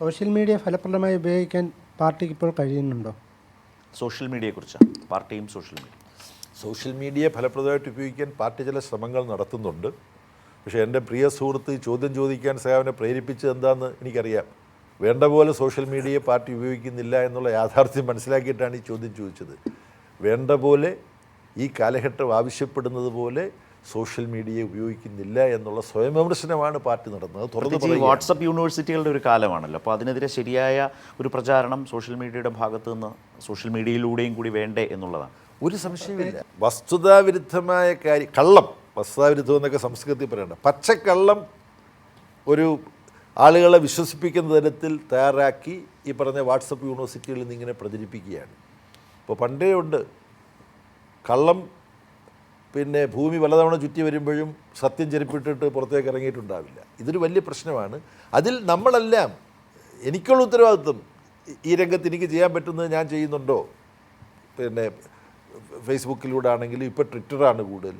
Social media ഫലപ്രദമായി ഉപയോഗിക്കാൻ പാർട്ടിക്ക് ഇപ്പോൾ കഴിയുന്നുണ്ടോ? സോഷ്യൽ മീഡിയയെക്കുറിച്ചാണ് പാർട്ടിയും സോഷ്യൽ മീഡിയ ഫലപ്രദമായിട്ട് ഉപയോഗിക്കാൻ പാർട്ടി ചില ശ്രമങ്ങൾ നടത്തുന്നുണ്ട്. പക്ഷേ എൻ്റെ പ്രിയ സുഹൃത്ത് ചോദ്യം ചോദിക്കാൻ സേവനെ പ്രേരിപ്പിച്ചത് എന്താണെന്ന് എനിക്കറിയാം. വേണ്ട പോലെ സോഷ്യൽ മീഡിയയെ പാർട്ടി ഉപയോഗിക്കുന്നില്ല എന്നുള്ള യാഥാർത്ഥ്യം മനസ്സിലാക്കിയിട്ടാണ് ഈ ചോദ്യം ചോദിച്ചത്. വേണ്ട പോലെ ഈ കാലഘട്ടം ആവശ്യപ്പെടുന്നത് പോലെ സോഷ്യൽ മീഡിയ ഉപയോഗിക്കുന്നില്ല എന്നുള്ള സ്വയം വിമർശനമാണ് പാർട്ടി നടത്തുന്നത്. വാട്സപ്പ് യൂണിവേഴ്സിറ്റികളുടെ ഒരു കാലമാണല്ലോ, അപ്പോൾ അതിനെതിരെ ശരിയായ ഒരു പ്രചാരണം സോഷ്യൽ മീഡിയയുടെ ഭാഗത്തു നിന്ന് സോഷ്യൽ മീഡിയയിലൂടെയും കൂടി വേണ്ടേ എന്നുള്ളതാണ്. ഒരു സംശയമില്ല. വസ്തുതാവിരുദ്ധമായ കാര്യം, കള്ളം, വസ്തുതാവിരുദ്ധം എന്നൊക്കെ സംസ്കൃതത്തിൽ പറയണ്ട, പച്ചക്കള്ളം ഒരു ആളുകളെ വിശ്വസിപ്പിക്കുന്ന തരത്തിൽ തയ്യാറാക്കി ഈ പറഞ്ഞ വാട്സപ്പ് യൂണിവേഴ്സിറ്റികളിൽ നിന്ന് ഇങ്ങനെ പ്രചരിപ്പിക്കുകയാണ്. ഇപ്പോൾ പണ്ടേ ഉണ്ട് കള്ളം, പിന്നെ ഭൂമി പലതവണ ചുറ്റി വരുമ്പോഴും സത്യം ചെരുപ്പിട്ടിട്ട് പുറത്തേക്ക് ഇറങ്ങിയിട്ടുണ്ടാവില്ല. ഇതൊരു വലിയ പ്രശ്നമാണ്. അതിൽ നമ്മളെല്ലാം, എനിക്കുള്ള ഉത്തരവാദിത്വം, ഈ രംഗത്ത് എനിക്ക് ചെയ്യാൻ പറ്റുന്നത് ഞാൻ ചെയ്യുന്നുണ്ടോ? പിന്നെ ഫേസ്ബുക്കിലൂടെ ആണെങ്കിലും ഇപ്പോൾ ട്വിറ്ററാണ് കൂടുതൽ.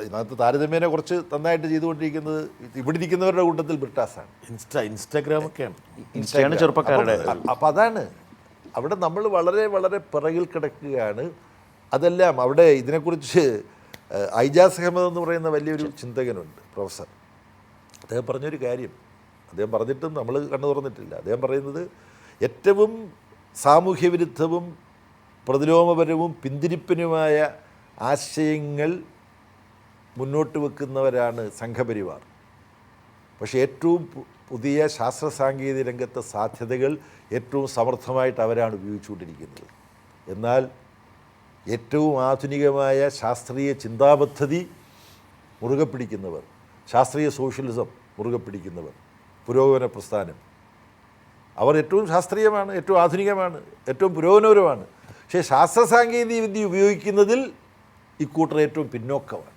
ഇതിനകത്ത് താരതമ്യേന കുറച്ച് നന്നായിട്ട് ചെയ്തുകൊണ്ടിരിക്കുന്നത് ഇവിടെ ഇരിക്കുന്നവരുടെ കൂട്ടത്തിൽ ബ്രിട്ടാസാണ്. ഇൻസ്റ്റാഗ്രാമൊക്കെയാണ് ചെറുപ്പക്കാരുടെ. അപ്പോൾ അതാണ് അവിടെ നമ്മൾ വളരെ വളരെ പിറകിൽ കിടക്കുകയാണ്. അതെല്ലാം അവിടെ ഇതിനെക്കുറിച്ച് ഐജാസ് അഹമ്മദ് എന്ന് പറയുന്ന വലിയൊരു ചിന്തകനുണ്ട്, പ്രൊഫസർ. അദ്ദേഹം പറഞ്ഞൊരു കാര്യം, അദ്ദേഹം പറഞ്ഞിട്ടും നമ്മൾ കണ്ണു തുറന്നിട്ടില്ല. അദ്ദേഹം പറയുന്നത് ഏറ്റവും സാമൂഹ്യവിരുദ്ധവും പ്രതിലോമപരവും പിന്തിരിപ്പനുമായ ആശയങ്ങൾ മുന്നോട്ട് വെക്കുന്നവരാണ് സംഘപരിവാർ. പക്ഷേ ഏറ്റവും പുതിയ ശാസ്ത്ര സാങ്കേതിക രംഗത്തെ സാധ്യതകൾ ഏറ്റവും സമർത്ഥമായിട്ട് അവരാണ് ഉപയോഗിച്ചുകൊണ്ടിരിക്കുന്നത്. എന്നാൽ ഏറ്റവും ആധുനികമായ ശാസ്ത്രീയ ചിന്താപദ്ധതി മുറുകെ പിടിക്കുന്നവർ, ശാസ്ത്രീയ സോഷ്യലിസം മുറുകെ പിടിക്കുന്നവർ, പുരോഗമന പ്രസ്ഥാനം, അവർ ഏറ്റവും ശാസ്ത്രീയമാണ്, ഏറ്റവും ആധുനികമാണ്, ഏറ്റവും പുരോഗമനപരമാണ്. പക്ഷേ ശാസ്ത്ര സാങ്കേതിക വിദ്യ ഉപയോഗിക്കുന്നതിൽ ഇക്കൂട്ടർ ഏറ്റവും പിന്നോക്കമാണ്.